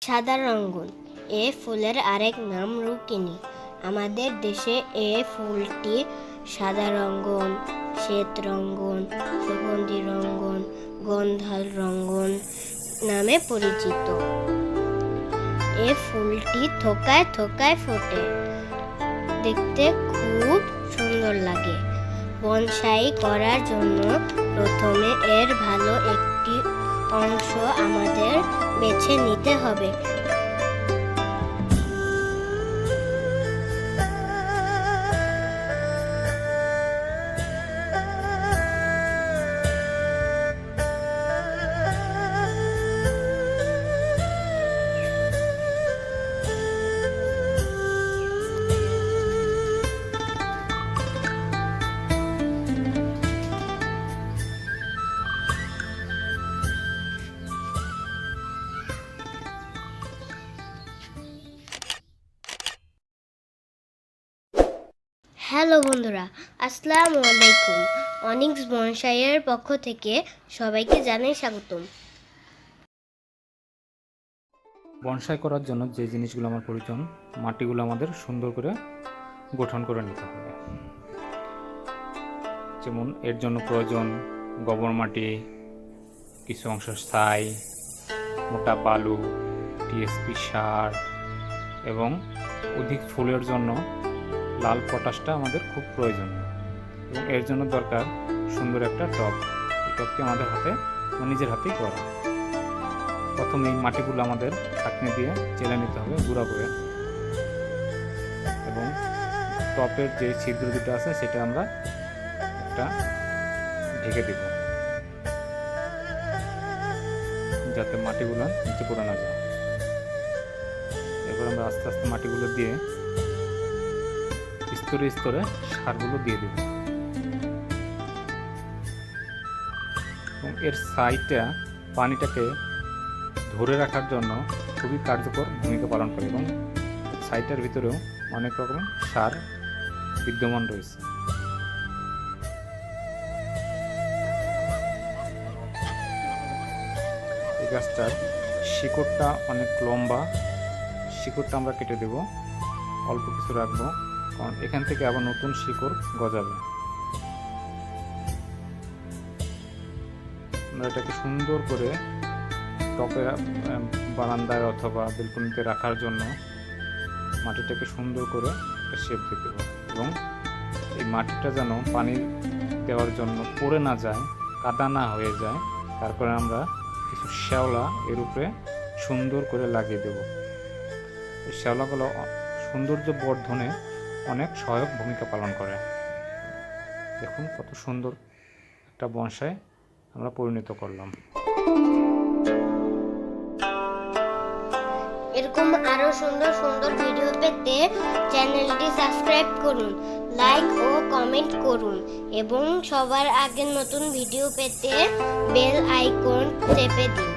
সাদা রঙ্গন এ ফুলের আরেক নাম রুকিনি। আমাদের দেশে এ ফুলটি সাদা রঙ্গন, শ্বেত রঙ্গন, সুগন্ধি রঙ্গন, গন্ধাল রঙ্গন নামে পরিচিত। এ ফুলটি থোকায় থোকায় ফোটে, দেখতে খুব সুন্দর লাগে। বনসাই করার জন্য প্রথমে এর ভালো একটি অংশ আমাদের বেছে নিতে হবে। হ্যালো বন্ধুরা, আসসালামু আলাইকুম। অনিক্স বনসাইয়ের পক্ষ থেকে সবাইকে জানাই স্বাগতম। বনসাই করার জন্য যে জিনিসগুলো আমার প্রয়োজন, মাটিগুলো আমাদের সুন্দর করে গঠন করে নিতে হবে। যেমন এর জন্য প্রয়োজন গোবর মাটি, কিছু অংশ ছাই, মোটা বালু, টিএসপি সার এবং অধিক ফুলের জন্য লাল পটাশটা আমাদের খুব প্রয়োজনীয়। এবং এর জন্য দরকার সুন্দর একটা টব। এই টবটি আমাদের নিজের হাতেই করা। প্রথমে এই মাটিগুলো আমাদের ছাঁকনি দিয়ে চেলে নিতে হবে গুঁড়া করে, এবং টপের যে ছিদ্র দুটো আছে সেটা আমরা একটা ঢেকে দিব, যাতে মাটিগুলো নিচে পড়ে না যায়। এবার আমরা আস্তে আস্তে মাটিগুলো দিয়ে স্তরে স্তরে সারগুলো দিয়ে দেব। এবং এর সাইডটা পানিটাকে ধরে রাখার জন্য খুবই কার্যকর ভূমিকা পালন করে, এবং সাইটের ভিতরেও অনেক রকম সার বিদ্যমান রয়েছে। এই গাছটার শিকড়টা অনেক লম্বা, শিকড়টা আমরা কেটে দেব, অল্প কিছু রাখবো, কারণ এখান থেকে আবার নতুন শিকড় গজাবে। আমরা এটাকে সুন্দর করে টপের বারান্দায় অথবা বেলকনিতে রাখার জন্য মাটিটাকে সুন্দর করে শেপ দিতে হবে, এবং এই মাটিটা যেন পানি দেওয়ার জন্য পড়ে না যায়, কাদা না হয়ে যায়, তারপরে আমরা কিছু শ্যাওলা এর উপরে সুন্দর করে লাগিয়ে দেব। এই শ্যাওলাগুলো সৌন্দর্য বর্ধনে অনেক সহায়ক ভূমিকা পালন করে। দেখুন কত সুন্দর একটা বনসাই আমরা পরিণত করলাম। এরকম আরো সুন্দর সুন্দর ভিডিও পেতে চ্যানেলটি সাবস্ক্রাইব করুন, লাইক ও কমেন্ট করুন, এবং সবার আগে নতুন ভিডিও পেতে বেল আইকন চেপে দিন।